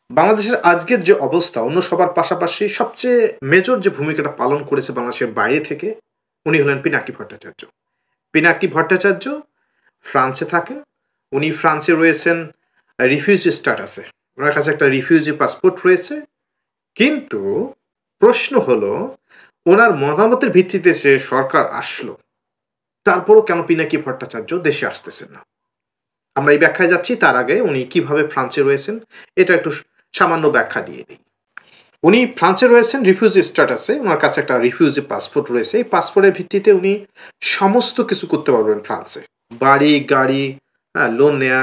বাংলাদেশের আজকের যে অবস্থা অন্য সবার পাশাপাশি সবচেয়ে মেজর যে ভূমিকাটা পালন করেছে বাংলাদেশের বাইরে থেকে উনি হলেন পিনাকি ভট্টাচার্য। পিনাকি ভট্টাচার্য ফ্রান্সে থাকেন। উনি ফ্রান্সে রয়েছেন রিফিউজি স্ট্যাটাসে। ওনার কাছে একটা রিফিউজি পাসপোর্ট রয়েছে। কিন্তু প্রশ্ন হলো ওনার মতামতের ভিত্তিতে যে সরকার আসলো, তারপরও কেন পিনাকি ভট্টাচার্য দেশে আসতেছেন না? আমরা এই ব্যাখ্যায় যাচ্ছি, তার আগে উনি কিভাবে ফ্রান্সে রয়েছেন এটা একটু সামান্য ব্যাখ্যা দিয়ে দিই। উনি ফ্রান্সে রয়েছেন রিফিউজি স্ট্যাটাসে। ওনার কাছে একটা রিফিউজি পাসপোর্ট রয়েছে। এই পাসপোর্টের ভিত্তিতে উনি সমস্ত কিছু করতে পারবেন ফ্রান্সে। বাড়ি, গাড়ি, হ্যাঁ, লোন নেয়া,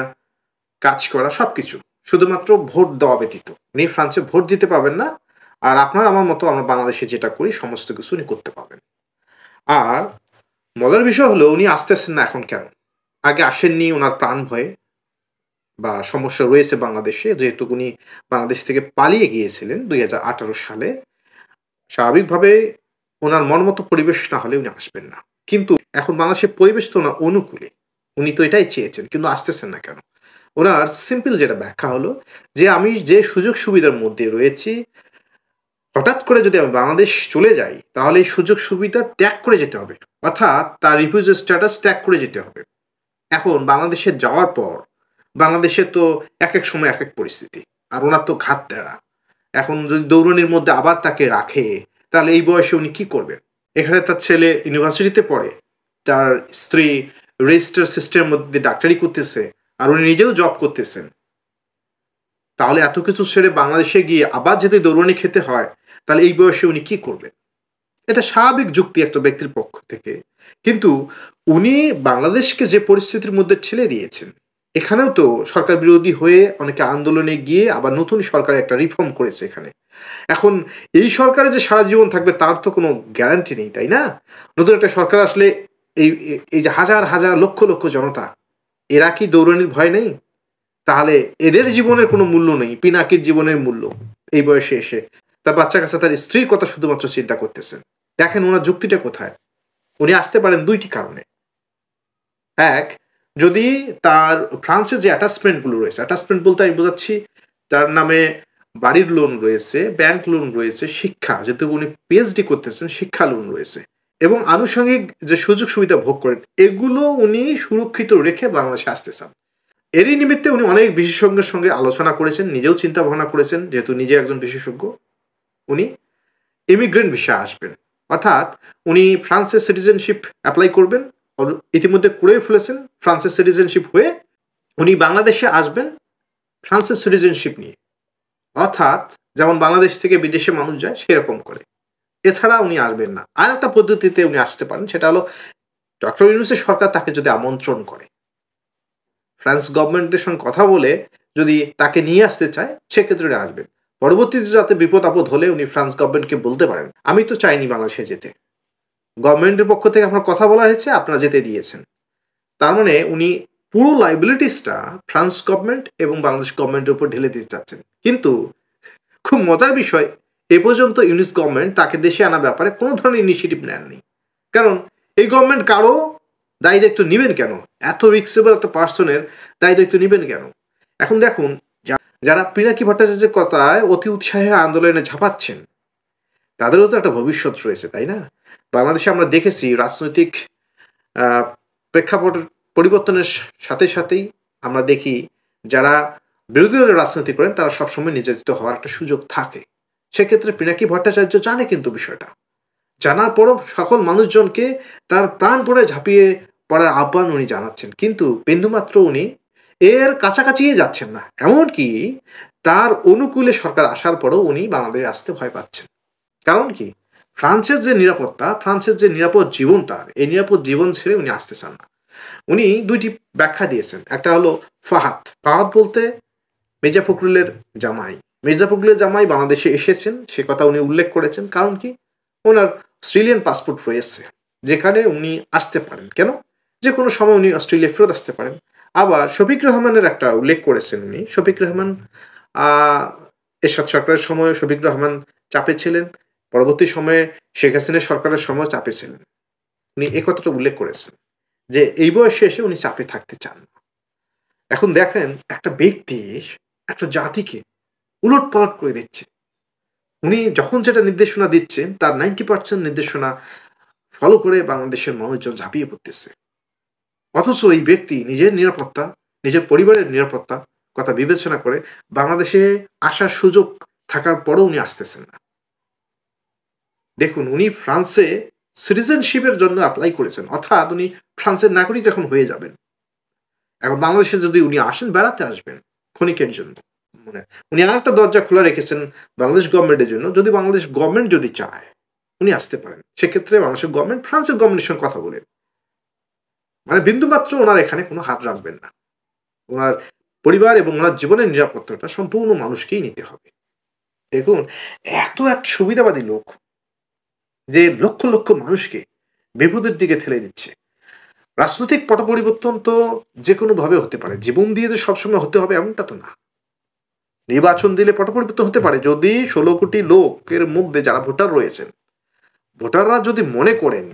কাজ করা, সব কিছু। শুধুমাত্র ভোট দেওয়া ব্যতীত উনি ফ্রান্সে ভোট দিতে পারবেন না। আর আপনার আমার মতো আমরা বাংলাদেশে যেটা করি সমস্ত কিছু উনি করতে পারবেন। আর মজার বিষয় হলো উনি আসতেছেন না এখন কেন? আগে আসেননি ওনার প্রাণ ভয়ে বা সমস্যা রয়েছে বাংলাদেশে, যেহেতু উনি বাংলাদেশ থেকে পালিয়ে গিয়েছিলেন 2018 সালে। স্বাভাবিকভাবে ওনার মনমতো পরিবেশ না হলে উনি আসবেন না। কিন্তু এখন বাংলাদেশের পরিবেশ তো ওনার অনুকূলে। উনি তো এটাই চেয়েছেন, কিন্তু আসতেছেন না কেন? ওনার সিম্পল যেটা ব্যাখ্যা হলো যে, আমি যে সুযোগ সুবিধার মধ্যে রয়েছি, হঠাৎ করে যদি আমি বাংলাদেশ চলে যাই তাহলে এই সুযোগ সুবিধা ত্যাগ করে যেতে হবে। অর্থাৎ তার রিফিউজি স্ট্যাটাস ত্যাগ করে যেতে হবে। এখন বাংলাদেশে যাওয়ার পর বাংলাদেশে তো এক এক সময় এক এক পরিস্থিতি। আর ওনার তো ঘাত তেরা। এখন যদি দৌড়নির মধ্যে আবার তাকে রাখে, তাহলে এই বয়সে উনি কি করবেন? এখানে তার ছেলে ইউনিভার্সিটিতে পড়ে, তার স্ত্রী রেজিস্টার সিস্টেমের মধ্যে ডাক্তারি করতেছে, আর উনি নিজেও জব করতেছেন। তাহলে এত কিছু ছেড়ে বাংলাদেশে গিয়ে আবার যদি দৌড়নি খেতে হয়, তাহলে এই বয়সে উনি কি করবেন? এটা স্বাভাবিক যুক্তি একটা ব্যক্তির পক্ষ থেকে। কিন্তু উনি বাংলাদেশকে যে পরিস্থিতির মধ্যে ঠেলে দিয়েছেন, এখানেও তো সরকার বিরোধী হয়ে অনেকে আন্দোলনে গিয়ে আবার নতুন সরকার একটা রিফর্ম করেছে এখানে। এখন এই সরকারে যে সারা জীবন থাকবে তার তো কোনো গ্যারান্টি নেই, তাই না? নতুন একটা সরকার আসলে এই এই যে হাজার হাজার লক্ষ লক্ষ জনতা, এরা কি দৌড়ানির ভয় নেই? তাহলে এদের জীবনের কোনো মূল্য নেই, পিনাকির জীবনের মূল্য এই বয়সে এসে তার বাচ্চা কাছে তার স্ত্রীর কথা শুধুমাত্র চিন্তা করতেছেন। দেখেন ওনার যুক্তিটা কোথায়। উনি আসতে পারেন দুইটি কারণে। এক, যদি তার ফ্রান্সে যে অ্যাটাচমেন্টগুলো রয়েছে, অ্যাটাচমেন্ট বলতে আমি বোঝাচ্ছি তার নামে বাড়ির লোন রয়েছে, ব্যাংক লোন রয়েছে, শিক্ষা, যেহেতু উনি পিএইচডি করতেছেন, শিক্ষা লোন রয়েছে এবং আনুষঙ্গিক যে সুযোগ সুবিধা ভোগ করেন, এগুলো উনি সুরক্ষিত রেখে বাংলাদেশে আসতে চান। এরই নিমিত্তে উনি অনেক বিশেষজ্ঞের সঙ্গে আলোচনা করেছেন, নিজেও চিন্তা ভাবনা করেছেন, যেহেতু নিজে একজন বিশেষজ্ঞ। উনি ইমিগ্রেন্ট ভিসা আসবেন, অর্থাৎ উনি ফ্রান্সের সিটিজেনশিপ অ্যাপ্লাই করবেন, ইতিমধ্যে করেও ফেলেছেন। ফ্রান্সের সিটিজেনশিপ হয়ে উনি বাংলাদেশে আসবেন ফ্রান্সের সিটিজেনশিপ নিয়ে, অর্থাৎ যেমন বাংলাদেশ থেকে বিদেশে মানুষ যায় সেরকম করে। এছাড়া উনি আসবেন না। আর একটা পদ্ধতিতে উনি আসতে পারেন, সেটা হলো ডক্টর ইউনূসের সরকার তাকে যদি আমন্ত্রণ করে, ফ্রান্স গভর্নমেন্টের সঙ্গে কথা বলে যদি তাকে নিয়ে আসতে চায়, সেক্ষেত্রে উনি আসবেন। পরবর্তীতে যাতে বিপদ আপদ হলে উনি ফ্রান্স গভর্নমেন্টকে বলতে পারেন, আমি তো চাইনি বাংলাদেশে যেতে, গভর্নমেন্টের পক্ষ থেকে আপনার কথা বলা হয়েছে, আপনারা যেতে দিয়েছেন। তার মানে উনি পুরো লাইবিলিটিসটা ফ্রান্স গভর্নমেন্ট এবং বাংলাদেশ গভর্নমেন্টের উপর ঢেলে দিতে চাচ্ছেন। কিন্তু খুব মজার বিষয়, এ পর্যন্ত ইউনিস গভর্নমেন্ট তাকে দেশে আনার ব্যাপারে কোনো ধরনের ইনিশিয়েটিভ নেননি। কারণ এই গভর্নমেন্ট কারো দায়ী দায়িত্ব নেবেন কেন? এত রিক্সেবল একটা পার্সনের দায়ী দায়িত্ব নেবেন কেন? এখন দেখুন, যারা পিনাকি ভট্টাচার্যের কথায় অতি উৎসাহে আন্দোলনে ঝাঁপাচ্ছেন, তাদেরও তো একটা ভবিষ্যৎ রয়েছে, তাই না? বাংলাদেশে আমরা দেখেছি রাজনৈতিক প্রেক্ষাপট পরিবর্তনের সাথে সাথেই আমরা দেখি যারা বিরোধী দলের রাজনীতি করেন তারা সবসময় নির্যাতিত হওয়ার একটা সুযোগ থাকে। সেক্ষেত্রে পিনাকি ভট্টাচার্য জানে কিন্তু বিষয়টা। জানার পরও সকল মানুষজনকে তার প্রাণ পড়ে ঝাঁপিয়ে পড়ার আহ্বান উনি জানাচ্ছেন, কিন্তু বিন্দুমাত্র উনি এর কাছাকাছিই যাচ্ছেন না। এমনকি তার অনুকূলে সরকার আসার পরও উনি বাংলাদেশে আসতে ভয় পাচ্ছেন। কারণ কি? ফ্রান্সের যে নিরাপত্তা, ফ্রান্সের যে নিরাপদ জীবন, তার এই নিরাপদ জীবন ছেড়ে উনি আসতে চান না। উনি দুইটি ব্যাখ্যা দিয়েছেন। একটা হলো ফাহাদ। ফাহাদ বলতে মির্জা ফখরুলের জামাই। মির্জা ফখরুলের জামাই বাংলাদেশে এসেছেন, সে কথা উনি উল্লেখ করেছেন। কারণ কি? ওনার অস্ট্রেলিয়ান পাসপোর্ট রয়েছে, যেখানে উনি আসতে পারেন। কেন? যে কোনো সময় উনি অস্ট্রেলিয়া ফেরত আসতে পারেন। আবার শফিক রহমানের একটা উল্লেখ করেছেন উনি। শফিক রহমান এরশাদ সরকারের সময় শফিক রহমান চাপে ছিলেন, পরবর্তী সময়ে শেখ হাসিনার সরকারের সময় চাপে ছিলেন। উনি এই কথাটা উল্লেখ করেছেন যে এই বয়সে এসে উনি চাপে থাকতে চান না। এখন দেখেন, একটা ব্যক্তি একটা জাতিকে উলট পালট করে দিচ্ছে। উনি যখন যেটা নির্দেশনা দিচ্ছেন তার 90% নির্দেশনা ফলো করে বাংলাদেশের মানুষজন ঝাঁপিয়ে পড়তেছে। অথচ এই ব্যক্তি নিজের নিরাপত্তা, নিজের পরিবারের নিরাপত্তা কথা বিবেচনা করে বাংলাদেশে আসার সুযোগ থাকার পরেও উনি আসতেছেন না। দেখুন, উনি ফ্রান্সে সিটিজেনশিপের জন্য এপ্লাই করেছেন, অর্থাৎ উনি ফ্রান্সের নাগরিক এখন হয়ে যাবেন। এখন বাংলাদেশে যদি উনি আসেন, বেড়াতে আসবেন ক্ষণিকের জন্য, মানে উনি আর একটা দরজা খোলা রেখেছেন বাংলাদেশ গভর্নমেন্টের জন্য। যদি বাংলাদেশ গভর্নমেন্ট যদি চায় উনি আসতে পারেন, সেক্ষেত্রে বাংলাদেশের গভর্নমেন্ট ফ্রান্সের গভর্নমেন্টের সঙ্গে কথা বলেন, মানে বিন্দুমাত্র ওনার এখানে কোনো হাত রাখবেন না। ওনার পরিবার এবং ওনার জীবনের নিরাপত্তাটা সম্পূর্ণ মানুষকেই নিতে হবে। দেখুন, এত এক সুবিধাবাদী লোক যে লক্ষ লক্ষ মানুষকে বিপদের দিকে ঠেলে দিচ্ছে। রাজনৈতিক পট পরিবর্তন তো যে কোনো ভাবে হতে পারে, জীবন দিয়ে যে সবসময় হতে হবে এমনটা তো না। নির্বাচন দিলে পট পরিবর্তন হতে পারে যদি 16 কোটি লোকের মধ্যে যারা ভোটার রয়েছেন, ভোটাররা যদি মনে করেন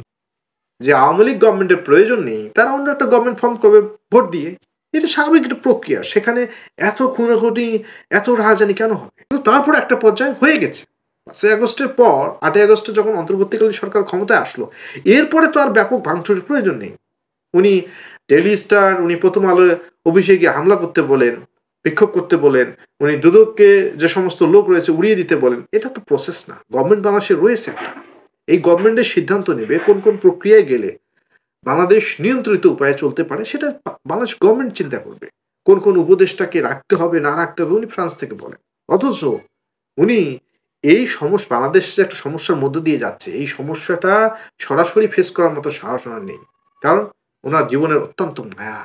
যে আওয়ামী লীগ গভর্নমেন্টের প্রয়োজন নেই, তারা অন্য একটা গভর্নমেন্ট ফর্ম করবে ভোট দিয়ে। এটা স্বাভাবিক একটা প্রক্রিয়া, সেখানে এত খুনাখুনি এত রাহাজানি কেন হবে? কিন্তু তারপর একটা পর্যায়ে হয়ে গেছে। 5ই আগস্টের পর 8ই আগস্টে যখন অন্তর্বর্তীকালীন সরকার ক্ষমতায় আসলো, এরপরে তো আর ব্যাপক ভাঙচুরের প্রয়োজন নেই। উনি ডেইলি স্টার, উনি প্রথম আলোয় অফিসে গিয়ে হামলা করতে বলেন, বিক্ষোভ করতে বলেন, উনি দুদককে যে সমস্ত লোক রয়েছে উড়িয়ে দিতে বলেন। এটা তো প্রসেস না, গভর্নমেন্ট বাংলাদেশে রয়েছে একটা। এই গভর্নমেন্টের সিদ্ধান্ত নেবে কোন কোন প্রক্রিয়ায় গেলে বাংলাদেশ নিয়ন্ত্রিত উপায়ে চলতে পারে, সেটা বাংলাদেশ গভর্নমেন্ট চিন্তা করবে। কোন কোন উপদেষ্টাকে রাখতে হবে না রাখতে হবে উনি ফ্রান্স থেকে বলেন। অথচ উনি এই সমস্যা, বাংলাদেশ যে একটা সমস্যার মধ্য দিয়ে যাচ্ছে, এই সমস্যাটা সরাসরি ফেস করার মতো সাহস ওনার নেই। কারণ ওনার জীবনের অত্যন্ত মায়া।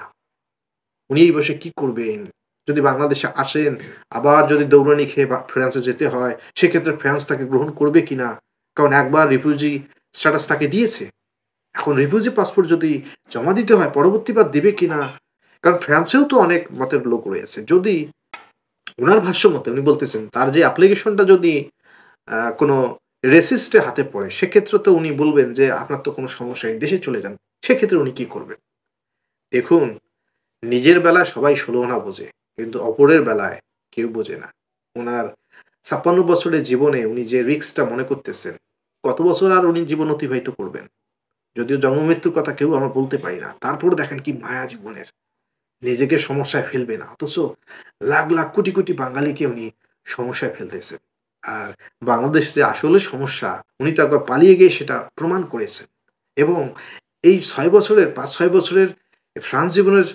উনি এই বয়সে কি করবেন? যদি বাংলাদেশে আসেন, আবার যদি দৌড়ানি খেয়ে ফ্রান্সে যেতে হয়, সেক্ষেত্রে ফ্রান্স তাকে গ্রহণ করবে কিনা? কারণ একবার রিফিউজি স্ট্যাটাস তাকে দিয়েছে, এখন রিফিউজি পাসপোর্ট যদি জমা দিতে হয় পরবর্তীবার দিবে কিনা? কারণ ফ্রান্সেও তো অনেক মতের লোক রয়েছে। যদি ওনার ভাষ্য মতে উনি বলতেছেন তার যে অ্যাপ্লিকেশনটা যদি কোনো রেসিস্টের হাতে পড়ে, সেক্ষেত্রে তো উনি বলবেন যে আপনার তো কোনো সমস্যা নেই, দেশে চলে যান। সেক্ষেত্রে উনি কি করবেন? দেখুন, নিজের বেলায় সবাই 16 আনা বোঝে, কিন্তু অপরের বেলায় কেউ বোঝে না। ওনার 56 বছরের জীবনে উনি যে রিস্কটা মনে করতেছেন, কত বছর আর উনি জীবন অতিবাহিত করবেন? যদিও জন্ম মৃত্যুর কথা কেউ আমরা বলতে পারি না, তারপরে দেখেন কি মায়া জীবনের। নিজেকে সমস্যায় ফেলবে না, অথচ লাখ লাখ কোটি কোটি বাঙালিকে উনি সমস্যায় ফেলতেছেন। আর বাংলাদেশ যে আসলে সমস্যা, উনি তো একবার পালিয়ে গিয়ে সেটা প্রমাণ করেছেন। এবং এই 6 বছরের 5-6 বছরের ফ্রান্স জীবনের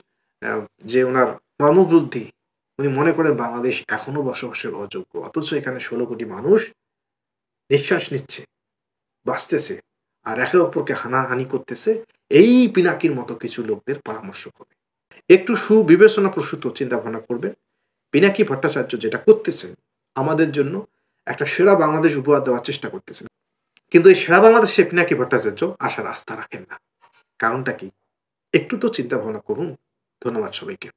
যে ওনার কর্মবৃদ্ধি, উনি মনে করেন বাংলাদেশ এখনো বসবাসের অযোগ্য। অথচ এখানে 16 কোটি মানুষ নিঃশ্বাস নিচ্ছে, বাঁচতেছে, আর একে অপরকে হানাহানি করতেছে এই পিনাকির মতো কিছু লোকদের পরামর্শ করে। একটু সুবিবেচনা প্রসূত চিন্তা ভাবনা করবেন। পিনাকি ভট্টাচার্য যেটা করতেছেন, আমাদের জন্য একটা সেরা বাংলাদেশ উপহার দেওয়ার চেষ্টা করতেছেন, কিন্তু এই সেরা বাংলাদেশে পিনাকি ভট্টাচার্য আসার আস্থা রাখেন না। কারণটা কি? একটু তো চিন্তা ভাবনা করুন। ধন্যবাদ সবাইকে।